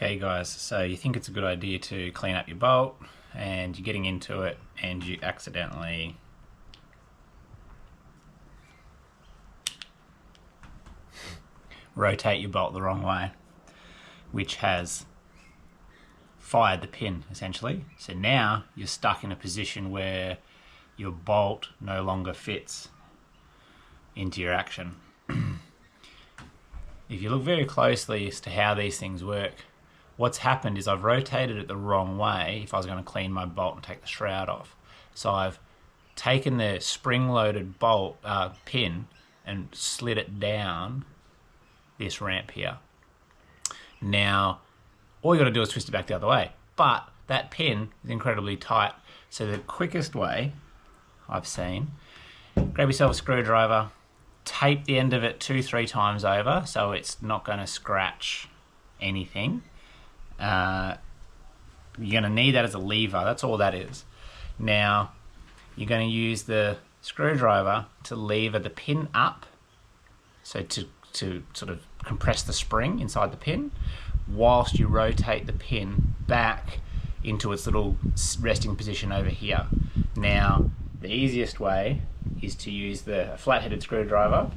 Okay guys, so you think it's a good idea to clean up your bolt and you're getting into it and you accidentally rotate your bolt the wrong way, which has fired the pin essentially. So now you're stuck in a position where your bolt no longer fits into your action. If you look very closely as to how these things work, what's happened is I've rotated it the wrong way if I was going to clean my bolt and take the shroud off. So I've taken the spring-loaded bolt pin and slid it down this ramp here. Now, all you got to do is twist it back the other way. But that pin is incredibly tight. So the quickest way I've seen, grab yourself a screwdriver, tape the end of it 2-3 times over so it's not going to scratch anything. You're going to need that as a lever, that's all that is. Now, you're going to use the screwdriver to lever the pin up, so to sort of compress the spring inside the pin, whilst you rotate the pin back into its little resting position over here. Now, the easiest way is to use the flat-headed screwdriver,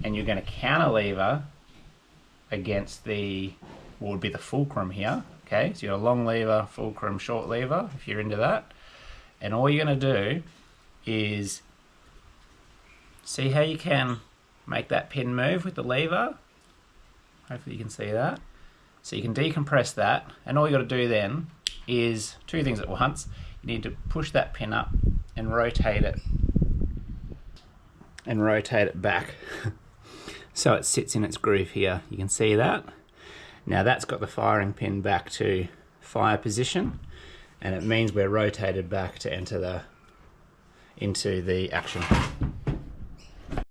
and you're going to counterlever against the, what would be the fulcrum here. Okay, so you've got a long lever, fulcrum, short lever, if you're into that. And all you're going to do is see how you can make that pin move with the lever. Hopefully you can see that. So you can decompress that, and all you got to do then is two things at once. You need to push that pin up and rotate it back so it sits in its groove here. You can see that. Now that's got the firing pin back to fire position, and it means we're rotated back to enter into the action.